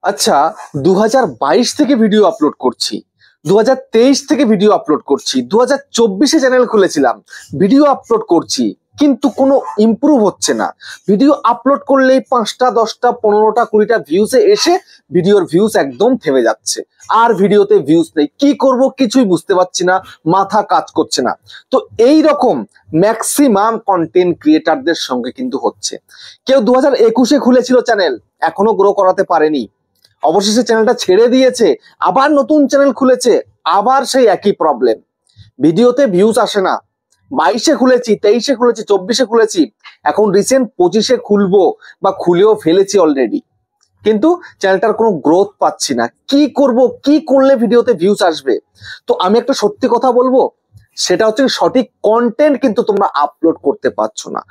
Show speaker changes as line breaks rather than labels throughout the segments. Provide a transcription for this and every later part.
আচ্ছা, 2022 থেকে video upload করছি, 2023 থেকে ভিডিও আপলোড করছি, 2024-এ চ্যানেল খুলেছিলাম, ভিডিও আপলোড করছি, কিন্তু কোনো ইমপ্রুভ হচ্ছে না। ভিডিও আপলোড করলেই 5টা 10টা 15টা 20টা ভিউসে এসে ভিডিওর ভিউস একদম থেমে যাচ্ছে, আর ভিডিওতে ভিউস নেই। কি করব কিছুই বুঝতে পারছি না, মাথা কাজ করছে না। তো এই রকম ম্যাক্সিমাম কন্টেন্ট ক্রিয়েটারদের সঙ্গে কিন্তু হচ্ছে। কেউ 2021-এ খুলেছিল চ্যানেল, এখনো গ্রো করাতে পারেনি, অবশেষে চ্যানেলটা ছেড়ে দিয়েছে, আবার নতুন চ্যানেল খুলেছে, আবার সেই একই প্রবলেম, ভিডিওতে ভিউজ আসে না। 22-এ খুলেছি, 23-এ খুলেছি, 24-এ খুলেছি, এখন রিসেন্ট 25-এ খুলবো বা খুলেও ফেলেছি অলরেডি, কিন্তু চ্যানেলটার কোনো গ্রোথ পাচ্ছি না। কি করব, কি করলে ভিডিওতে ভিউজ আসবে? তো আমি একটা সত্যি কথা বলবো, সেটা হচ্ছে সঠিক কন্টেন্ট কিন্তু তোমরা আপলোড করতে পারছো না।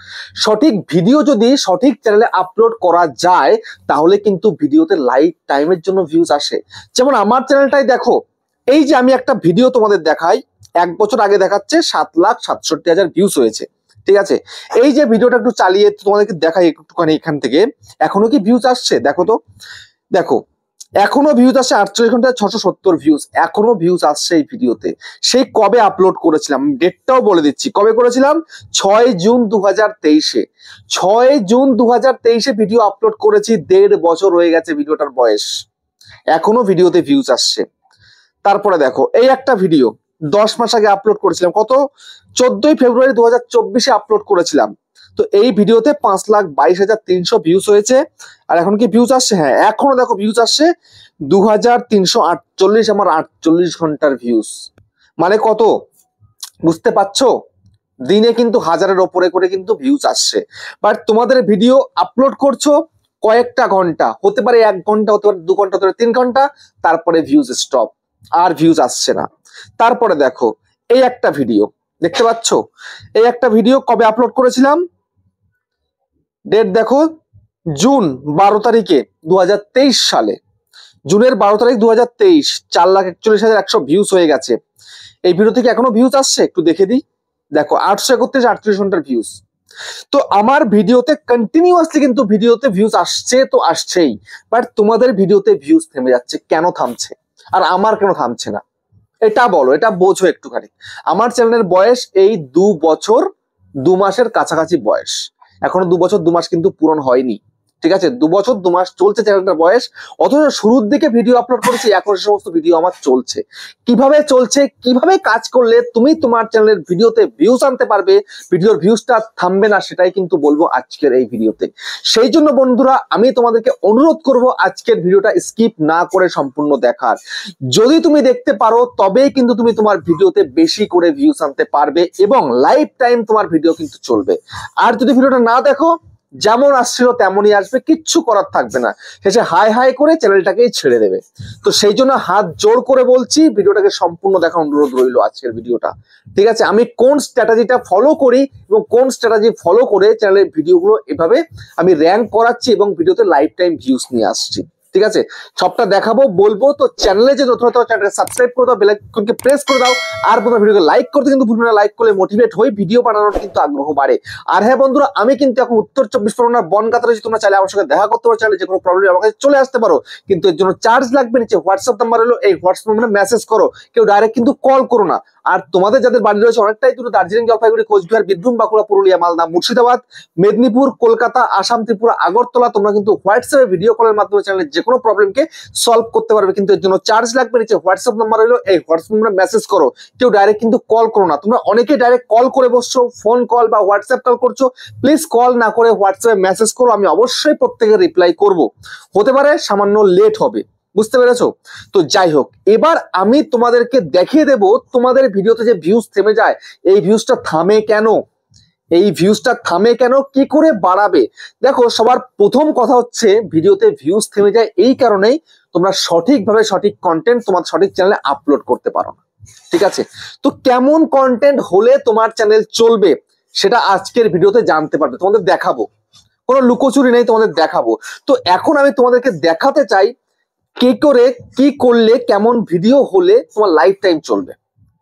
সঠিক ভিডিও যদি সঠিক চ্যানেলে আপলোড করা যায়, তাহলে কিন্তু ভিডিওতে লাইফ টাইমের জন্য ভিউজ আসে। যেমন আমার চ্যানেলটাই দেখো, এই যে আমি একটা ভিডিও তোমাদের দেখাই, 1 বছর আগে দেখাচ্ছে 7,67,000 ভিউজ হয়েছে, ঠিক আছে। এই যে ভিডিওটা একটু চালিয়ে তোমাদেরকে দেখাই একটুখানি এখান থেকে, এখনো কি ভিউজ আসছে? দেখো তো, দেখো এখনো ভিউজ আসছে 48 ঘন্টায় 670 ভিউজ, এখনো ভিউজ আসছে এই ভিডিওতে। সেই কবে আপলোড করেছিলাম, ডেটটাও বলে দিচ্ছি, কবে করেছিলাম, 6 জুন 2023-এ। 6 জুন 2023-এ ভিডিও আপলোড করেছি, 1.5 বছর হয়ে গেছে ভিডিওটার বয়স, এখনো ভিডিওতে ভিউজ আসছে। তারপরে দেখো এই একটা ভিডিও 10 মাস আগে আপলোড করেছিলাম, কত, 14 ফেব্রুয়ারি 2024-এ আপলোড করেছিলাম। তো এই ভিডিওতে 5,22,300 ভিউজ হয়েছে। আর এখন কি ভিউজ আসছে? হ্যাঁ, এখনো দেখো ভিউজ আসছে 2,348, আমার 48 ঘন্টার ভিউজ। মানে কত, বুঝতে পারছো? দিনে কিন্তু 1000-এর ওপরে করে কিন্তু ভিউজ আসছে। বাট তোমাদের ভিডিও আপলোড করছো কয়েকটা ঘন্টা, হতে পারে 1 ঘন্টা, হতে পারে 2 ঘন্টা, হতে পারে 3 ঘন্টা, তারপরে ভিউজ স্টপ, আর ভিউজ আসছে না। তারপরে দেখো এই একটা ভিডিও, দেখতে পাচ্ছ, এই একটা ভিডিও কবে আপলোড করেছিলাম, ডেট দেখো, জুন 12 তারিখে 2023 সালে, জুনের 12 তারিখ 2023, 4,41,100 ভিউজ হয়ে গেছে। এই ভিডিও থেকে এখনো ভিউজ আসছে, একটু দেখে দিই, দেখো 831, 38 ঘন্টার ভিউজ। তো আমার ভিডিওতে কন্টিনিউয়াসলি কিন্তু ভিডিওতে ভিউজ আসছে তো আসছেই, বাট তোমাদের ভিডিওতে ভিউজ থেমে যাচ্ছে, কেন থামছে? আর আমার কেন থামছে না, এটা বলো, এটা বোঝো একটুখানি। আমার চ্যানেলের বয়স এই 2 বছর 2 মাসের কাছাকাছি বয়স, এখনো 2 বছর 2 মাস কিন্তু পূরণ হয়নি, ঠিক আছে। 2 বছর 2 মাস চলছে চ্যানেলটার বয়স, অথচ শুরুর দিকে ভিডিও আপলোড করেছি, এখন সে সমস্ত ভিডিও আমার চলছে। কিভাবে চলছে, কিভাবে কাজ করলে তুমি তোমার চ্যানেলের ভিডিওতে ভিউজ আনতে পারবে, ভিডিওর ভিউজটা থামবে না, সেটাই কিন্তু বলবো আজকের এই ভিডিওতে। সেই জন্য বন্ধুরা, আমি তোমাদেরকে অনুরোধ করব আজকের ভিডিওটা স্কিপ না করে সম্পূর্ণ দেখার। যদি তুমি দেখতে পারো তবেই কিন্তু তুমি তোমার ভিডিওতে বেশি করে ভিউজ আনতে পারবে এবং লাইফ টাইম তোমার ভিডিও কিন্তু চলবে। আর যদি ভিডিওটা না দেখো, যেমন আসছিল তেমনই আসবে, কিচ্ছু করার থাকবে না, শেষে হাই হাই করে চ্যানেলটাকেই ছেড়ে দেবে। তো সেই জন্য হাত জোর করে বলছি, ভিডিওটাকে সম্পূর্ণ দেখার অনুরোধ রইল আজকের ভিডিওটা, ঠিক আছে। আমি কোন স্ট্র্যাটেজিটা ফলো করি এবং কোন স্ট্র্যাটেজি ফলো করে চ্যানেলের ভিডিওগুলো এভাবে আমি র্যাঙ্ক করাচ্ছি এবং ভিডিওতে লাইফ টাইম ভিউজ নিয়ে আসছি, ঠিক আছে, সবটা দেখাবো, বলবো। তো চ্যানেলে যে নতুন হতে চ্যানেলকে সাবস্ক্রাইব করে দাও, বেল আইকনকে প্রেস করে দাও, আর বন্ধুরা ভিডিওকে লাইক করতে কিন্তু ভুলবে না, লাইক করলে মোটিভেট হই, ভিডিও বানানোর কিন্তু আগ্রহ বাড়ে। আর হ্যাঁ বন্ধুরা, আমি কিন্তু এখন উত্তর 24 পরগনার বনগাঁতে রয়েছি, তোমরা চাইলে আমার সঙ্গে দেখা করতে পারো, চাইলে যে কোনো প্রবলেম আমার কাছে চলে আসতে পারো, কিন্তু এর জন্য চার্জ লাগবে। নিচে হোয়াটসঅ্যাপ নাম্বার হলো, এই হোয়াটসঅ্যাপ নাম্বারে মেসেজ করো, কেউ ডাইরেক্ট কিন্তু কল করো না। আর তোমাদের যাদের বাড়ি রয়েছে অনেকটাই দূরে, দার্জিলিং, জলপাইগুড়ি, কোচবিহার, বীরভূম, বাঁকুড়া, পুরুলিয়া, মালদা, মুর্শিদাবাদ, মেদিনীপুর, কলকাতা, আসাম, ত্রিপুরা, আগরতলা, তোমরা কিন্তু হোয়াটসঅ্যাপে ভিডিও কলের মাধ্যমে চ্যানেলের যে কোনো প্রবলেমকে সলভ করতে পারবে, কিন্তু এর জন্য চার্জ লাগবে। নিচে হোয়াটসঅ্যাপ নাম্বার হলো, এই হোয়াটসঅ্যাপ নাম্বারে মেসেজ করো, কেউ ডাইরেক্ট কিন্তু কল করো না। তোমরা অনেকেই ডাইরেক্ট কল করে বসছো, ফোন কল বা হোয়াটসঅ্যাপ কল করছো, প্লিজ কল না করে হোয়াটসঅ্যাপে মেসেজ করো, আমি অবশ্যই প্রত্যেকের রিপ্লাই করব। হতে পারে সামান্য লেট হবে, বুঝতে পেরেছো? তো যাই হোক, এবার আমি তোমাদেরকে দেখিয়ে দেব তোমাদের ভিডিওতে যে ভিউজ থেমে যায়, এই ভিউজটা থামে কেন, এই ভিউজটা থামে কেন, কি করে বাড়াবে। দেখো, সবার প্রথম কথা হচ্ছে ভিডিওতে ভিউজ থেমে যায় এই কারণেই তোমরা সঠিকভাবে সঠিক কন্টেন্ট তোমার সঠিক চ্যানেলে আপলোড করতে পারো না, ঠিক আছে। তো কেমন কন্টেন্ট হলে তোমার চ্যানেল চলবে সেটা আজকের ভিডিওতে জানতে পারবে, তোমাদের দেখাবো, কোনো লুকোচুরি নেই, তোমাদের দেখাবো। তো এখন আমি তোমাদেরকে দেখাতে চাই কি করে, কি করলে, কেমন ভিডিও হলে তোমার লাইফ টাইম চলবে,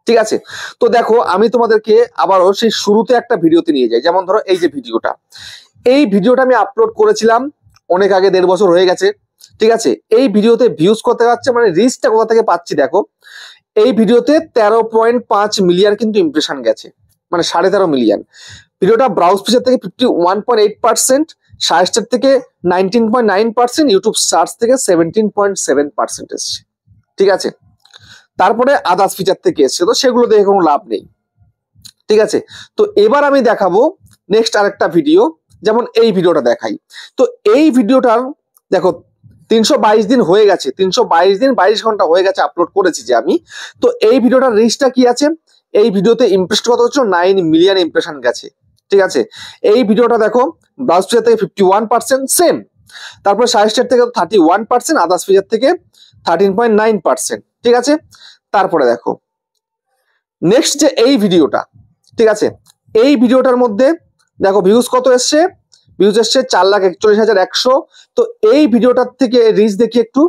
ঠিক আছে। তো দেখো, আমি তোমাদেরকে আবারও সেই শুরুতে একটা ভিডিওতে নিয়ে যাই। যেমন ধরো এই যে ভিডিওটা, এই ভিডিওটা আমি আপলোড করেছিলাম অনেক আগে, 1.5 বছর হয়ে গেছে, ঠিক আছে, এই ভিডিওতে ভিউজ কত যাচ্ছে, মানে রিচটা কোথা থেকে পাচ্ছি দেখো। এই ভিডিওতে 13.5 মিলিয়ন কিন্তু ইমপ্রেশন গেছে, মানে 13.5 মিলিয়ন। ভিডিওটা ব্রাউজ ফিচার থেকে 51.8%, সাজেস্টেড থেকে 19.9%, ইউটিউব সার্চ থেকে 17.7% এসছে। ঠিক আছে, তারপরে আদার্স ফিচার থেকে এসছে, তো সেগুলো দেখে কোনো লাভ নেই। ঠিক আছে, তো এবার আমি দেখাবো নেক্সট আরেকটা ভিডিও, যেমন এই ভিডিওটা দেখাই। তো এই ভিডিওটার দেখো 322 দিন হয়ে গেছে, 322 দিন 22 ঘন্টা হয়ে গেছে আপলোড করেছি যে আমি। তো এই ভিডিওটার রিচটা কি আছে, এই ভিডিওতে ইমপ্রেশন কত হচ্ছে, 9 মিলিয়ন ইমপ্রেশন গেছে। ঠিক আছে, এই ভিডিওটা দেখো ব্রাউজ ফিচার থেকে 51% সেম, তারপরে সাজেস্টেড থেকে 31%, আদার্স ফিচার থেকে 13.9%। ঠিক আছে, তারপরে দেখো নেক্সট যে এই ভিডিওটা, ঠিক আছে, এই ভিডিওটার মধ্যে দেখো ভিউজ কত এসছে, ভিউজ এসছে 4,41,100। তো এই ভিডিওটার থেকে রিচ দেখি একটু,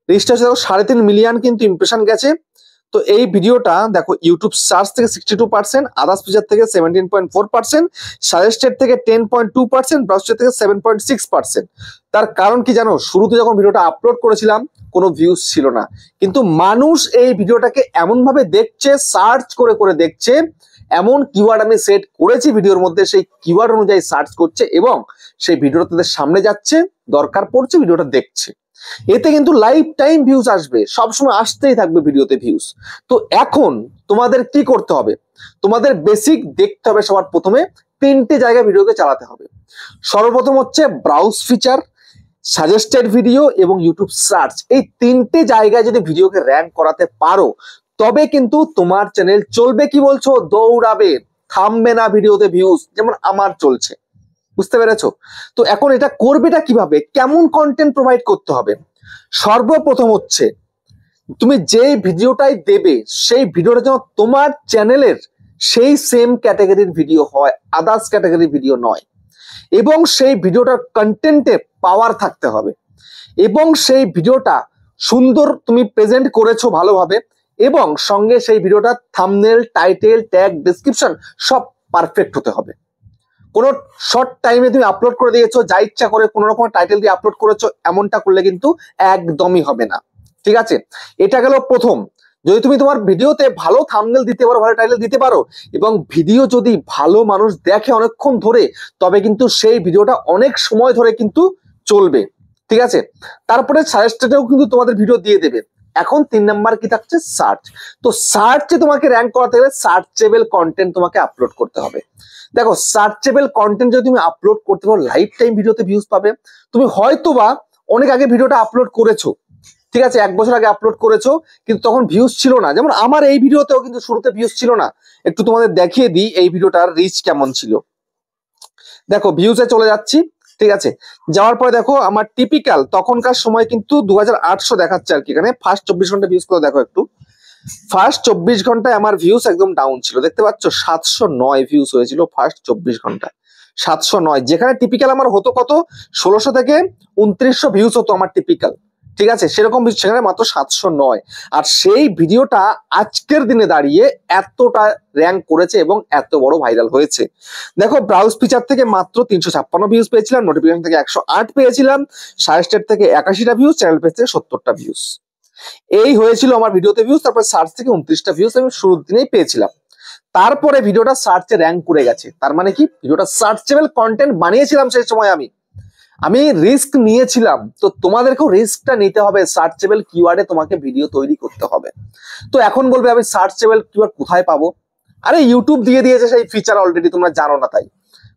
রিচটা হচ্ছে দেখো 3.5 মিলিয়ন কিন্তু ইমপ্রেশন গেছে। তো এই ভিডিওটা দেখো ইউটিউব সার্চ থেকে 62%, আদার্স ফিচার থেকে 17.4%, সাজেস্টেড থেকে 10.2%, ব্রাউজ থেকে 7.6%। তার কারণ কি জানো, শুরুতে যখন ভিডিওটা আপলোড করেছিলাম কোনো ভিউজ ছিল না, কিন্তু মানুষ এই ভিডিওটাকে এমন ভাবে দেখছে, সার্চ করে করে দেখছে, এমন কিওয়ার্ড আমি সেট করেছি ভিডিওর মধ্যে, সেই কিওয়ার্ড অনুযায়ী সার্চ করছে এবং সেই ভিডিওটা তাদের সামনে যাচ্ছে, দরকার পড়ছে ভিডিওটা দেখছে। এতে কিন্তু লাইফ টাইম ভিউজ আসবে, সবসময় আসতেই থাকবে ভিডিওতে ভিউজ। তো এখন তোমাদের কি করতে হবে, তোমাদের বেসিক দেখতে হবে সবার প্রথমে 3টে জায়গায় ভিডিওকে চালাতে হবে। সর্বপ্রথম হচ্ছে ব্রাউজ ফিচার, সাজেস্টেড ভিডিও এবং ইউটিউব সার্চ। এই 3টে জায়গায় যদি ভিডিওকে র্যাঙ্ক করাতে পারো, তবে কিন্তু তোমার চ্যানেল চলবে, কি বলছো, দৌড়াবে, থামবে না ভিডিওতে ভিউজ, যেমন আমার চলছে। বুঝতে পেরেছো? তো এখন এটা করবেটা কিভাবে, কেমন কন্টেন্ট প্রোভাইড করতে হবে? সর্বপ্রথম হচ্ছে তুমি যে ভিডিওটাই দেবে, সেই ভিডিওটা যেন তোমার চ্যানেলের সেই সেম ক্যাটাগরির ভিডিও হয়, আদার্স ক্যাটাগরির ভিডিও নয়। এবং সেই ভিডিওটার কন্টেন্টে পাওয়ার থাকতে হবে, এবং সেই ভিডিওটা সুন্দর তুমি প্রেজেন্ট করেছো ভালোভাবে, এবং সঙ্গে সেই ভিডিওটা থাম্বনেল, টাইটেল, ট্যাগ, ডেসক্রিপশন সব পারফেক্ট হতে হবে। কোনো শর্ট টাইমে তুমি আপলোড করে দিয়েছো, যা ইচ্ছা করে কোনো রকম টাইটেল দিয়ে আপলোড করেছো, এমনটা করলে কিন্তু একদমই হবে না। ঠিক আছে, এটা গেল প্রথম। যদি তুমি তোমার ভিডিওতে ভালো থাম্বনেল দিতে পারো, ভালো টাইটেল দিতে পারো, এবং ভিডিও যদি ভালো মানুষ দেখে অনেকক্ষণ ধরে, তবে কিন্তু সেই ভিডিওটা অনেক সময় ধরে কিন্তু চলবে। ঠিক আছে, তারপরে সাজেস্টেডেও কিন্তু তোমাদের ভিডিও দিয়ে দেবে। এখন 3 নাম্বার কি থাকছে, সার্চ। তো সার্চে তোমাকে র্যাঙ্ক করাতে গেলে সার্চেবল কন্টেন্ট তোমাকে আপলোড করতে হবে। দেখো, সার্চেবল কন্টেন্ট যদি তুমি আপলোড করতে পারো, লাইফ টাইম ভিডিওতে ভিউজ পাবে। তুমি হয়তোবা অনেক আগে ভিডিওটা আপলোড করেছো, ঠিক আছে, 1 বছর আগে আপলোড করেছো, কিন্তু তখন ভিউজ ছিল না। যেমন আমার এই ভিডিওতেও কিন্তু শুরুতে ভিউজ ছিল না। একটু তোমাদের দেখিয়ে দিই এই ভিডিওটার রিচ কেমন ছিল। দেখো ভিউজে চলে যাচ্ছি, ঠিক আছে, যাওয়ার পরে দেখো আমার টিপিক্যাল তখনকার সময় কিন্তু 2800 দেখাচ্ছে আর কি। এখানে ফার্স্ট 24 ঘন্টা ভিউজ করে দেখো একটু, ফার্স্ট 24 ঘন্টায় আমার ভিউজ একদম ডাউন ছিল, দেখতে পাচ্ছ 709 ভিউজ হয়েছিল ফার্স্ট 24 ঘন্টায়, 709। যেখানে টিপিক্যাল আমার হতো কত, 1600 থেকে 2900 ভিউজ হতো আমার টিপিক্যাল। ঠিক আছে, সেরকম সেখানে মাত্র 709। আর সেই ভিডিওটা আজকের দিনে দাঁড়িয়ে এতটা র্যাঙ্ক করেছে এবং এত বড় ভাইরাল হয়েছে। দেখো, ব্রাউজ ফিচার থেকে মাত্র 356 ভিউজ পেয়েছিলাম, নোটিফিকেশন থেকে 108 পেয়েছিলাম, সাজেস্টেড থেকে 81টা ভিউজ, চ্যানেল পেজ থেকে 70টা ভিউজ। এই হয়েছিল আমার ভিডিওতে ভিউজ। তারপরে সার্চ থেকে 29টা ভিউজ আমি শুরুর দিনেই পেয়েছিলাম। তারপরে ভিডিওটা সার্চে র্যাঙ্ক করে গেছে। তার মানে কি, ভিডিওটা সার্চেবল কন্টেন্ট বানিয়েছিলাম সেই সময়, আমি রিস্ক নিয়েছিলাম। তো তোমাদেরকেও রিস্কটা নিতে হবে, সার্চেবল কিওয়ার্ডে তোমাকে ভিডিও তৈরি করতে হবে। তো এখন বলবে আমি সার্চেবল কিওয়ার্ড কোথায় পাবো? আরে ইউটিউব দিয়ে দিয়েছে সেই ফিচার, অলরেডি তোমরা জানো না, তাই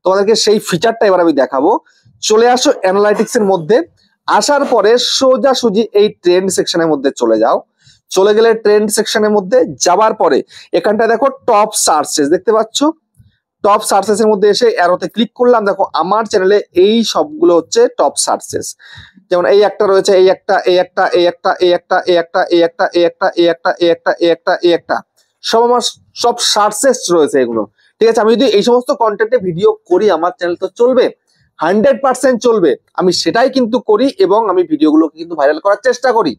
তোমাদেরকে সেই ফিচারটা এবার আমি দেখাবো। চলে আসো অ্যানালাইটিক্স এর মধ্যে, আসার পরে সোজাসুজি এই ট্রেন্ড সেকশনের মধ্যে চলে যাও। চলে গেলে ট্রেন্ড সেকশনের মধ্যে যাওয়ার পরে এখানটায় দেখো টপ সার্চেস দেখতে পাচ্ছ। টপ সার্চেস এর মধ্যে এসে অ্যারোতে ক্লিক করলাম। দেখো আমার চ্যানেলে এই সবগুলো হচ্ছে টপ সার্চেস। যেমন এই একটা রয়েছে, এই একটা, এই একটা, এই একটা, এই একটা, এই একটা, এই একটা, এই একটা, এই একটা, এই একটা, এই একটা, এই একটা, সব আমার সব সার্চেস রয়েছে এগুলো। ঠিক আছে, আমি যদি এই সমস্ত কন্টেন্টে ভিডিও করি, আমার চ্যানেল তো চলবে, 100% চলবে। আমি সেটাই কিন্তু করি এবং আমি ভিডিওগুলোকে কিন্তু ভাইরাল করার চেষ্টা করি।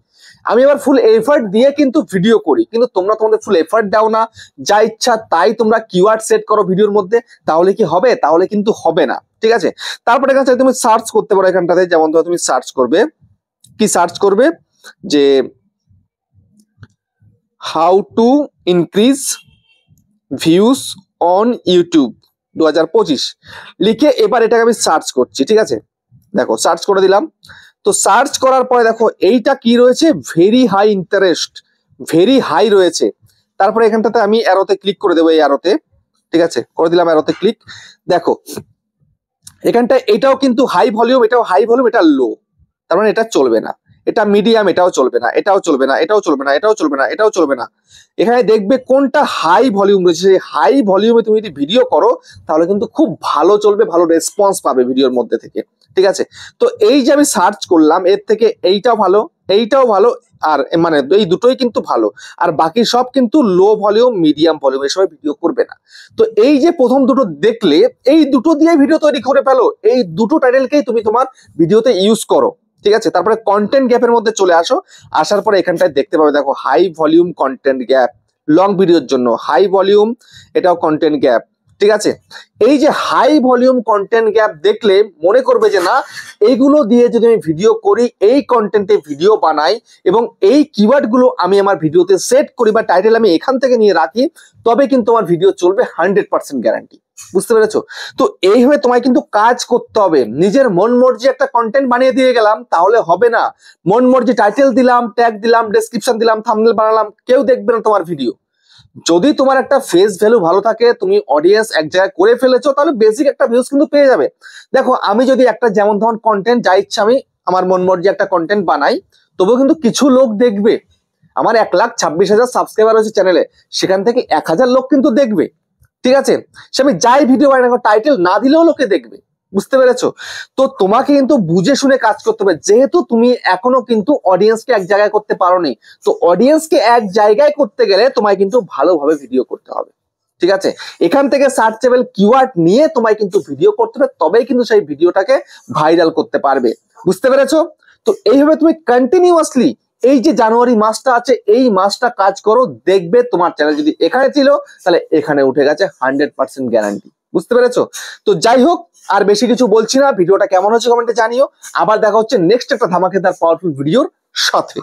আমি আবার ফুল এফার্ট দিয়ে কিন্তু ভিডিও করি, কিন্তু তোমরা তোমাদের ফুল এফার্ট দাও না, যা ইচ্ছা তাই তোমরা কিওয়ার্ড সেট করো ভিডিওর মধ্যে। তাহলে কি হবে? তাহলে কিন্তু হবে না। ঠিক আছে, তারপরে এখানে তুমি সার্চ করতে পারো এখানটাতে। যেমন ধরো তুমি সার্চ করবে কি সার্চ করবে যে how to increase views on YouTube 2025 লিখে এবার এটাকে আমি সার্চ করছি, ঠিক আছে। দেখো সার্চ করে দিলাম। তো সার্চ করার পরে দেখো এইটা কি রয়েছে, very high interest, very high রয়েছে। তারপরে এখানটাতে আমি অ্যারোতে ক্লিক করে দেবো, এই অ্যারোতে, ঠিক আছে, করে দিলাম অ্যারোতে ক্লিক। দেখো এখানটা এটাও কিন্তু হাই ভলিউম, এটাও হাই ভলিউম, এটা লো, তার মানে এটা চলবে না। এটা মিডিয়াম, এটাও চলবে না, এটাও চলবে না, এটাও চলবে না, এটাও চলবে না, এটাও চলবে না। এখানে দেখবে কোনটা হাই ভলিউম রয়েছে, সেই হাই ভলিউমে তুমি যদি ভিডিও করো তাহলে কিন্তু খুব ভালো চলবে, ভালো রেসপন্স পাবে ভিডিওর মধ্যে থেকে, ঠিক আছে। তো এই যে আমি সার্চ করলাম, এর থেকে এইটাও ভালো, এইটাও ভালো, আর মানে এই দুটোই কিন্তু ভালো, আর বাকি সব কিন্তু লো ভলিউম, মিডিয়াম ভলিউম, এসব ভিডিও করবে না। তো এই যে প্রথম দুটো দেখলে, এই দুটো দিয়ে ভিডিও তৈরি করে ফেলো, এই দুটো টাইটেলকেই তুমি তোমার ভিডিওতে ইউজ করো, ঠিক আছে। তারপরে কন্টেন্ট গ্যাপের মধ্যে চলে আসো, আসার পরে এখানটায় দেখতে পাবে, দেখো high volume content gap, long ভিডিওর জন্য হাই ভলিউম, এটাও কন্টেন্ট গ্যাপ, ঠিক আছে। এই যে হাই ভলিউম কন্টেন্ট গ্যাপ দেখলে মনে করবে যে না, এইগুলো দিয়ে যদি আমি ভিডিও করি, এই কন্টেন্টে ভিডিও বানাই এবং এই কিওয়ার্ড গুলো আমি আমার ভিডিওতে সেট করি বা টাইটেল আমি এখান থেকে নিয়ে রাখি, তবে কিন্তু আমার ভিডিও চলবে 100% গ্যারান্টি। বুঝতে পেরেছো? তো এইভাবে তোমায় কিন্তু কাজ করতে হবে। নিজের মন মর্জি একটা কন্টেন্ট বানিয়ে দিয়ে গেলাম তাহলে হবে না। মন মর্জি টাইটেল দিলাম, ট্যাগ দিলাম, ডেসক্রিপশন দিলাম, থাম্বনেল বানালাম, কেউ দেখবে না তোমার ভিডিও। যদি তোমার একটা ফেস ভ্যালু ভালো থাকে, তুমি অডিয়েন্স এক জায়গায় করে ফেলেছো, তাহলে বেসিক একটা ভিউজ কিন্তু পেয়ে যাবে। দেখো আমি যদি একটা যেমন ধরুন কন্টেন্ট যা ইচ্ছা আমি আমার মন মর্জি একটা কন্টেন্ট বানাই, তবুও কিন্তু কিছু লোক দেখবে। আমার 1,26,000 সাবস্ক্রাইবার হয়েছে চ্যানেলে, সেখান থেকে 1,000 লোক কিন্তু দেখবে, ঠিক আছে। সে আমি যাই ভিডিও বানাই না, টাইটেল না দিলেও লোকে দেখবে। বুঝতে পেরেছো? তো তোমাকে কিন্তু বুঝে শুনে কাজ করতে হবে, যেহেতু তুমি এখনো কিন্তু অডিয়েন্সকে এক জায়গায় করতে পারোনি। তো অডিয়েন্সকে এক জায়গায় করতে গেলে তোমায় কিন্তু ভালোভাবে ভিডিও করতে হবে, ঠিক আছে। এখান থেকে সার্চেবল কিওয়ার্ড নিয়ে তোমায় কিন্তু ভিডিও করতে হবে, তবেই কিন্তু সেই ভিডিওটাকে ভাইরাল করতে পারবে। বুঝতে পেরেছো? তো এইভাবে তুমি কন্টিনিউয়াসলি এই যে জানুয়ারি মাসটা আছে, এই মাসটা কাজ করো, দেখবে তোমার চ্যানেল যদি এখানে ছিল তাহলে এখানে উঠে গেছে 100% গ্যারান্টি। বুঝতে পেরেছো? তো যাই হোক, আর বেশি কিছু বলছি না, ভিডিওটা কেমন হচ্ছে কমেন্টে জানিও। আবার দেখা হচ্ছে নেক্সট একটা ধামাকেদার পাওয়ারফুল ভিডিওর সাথে।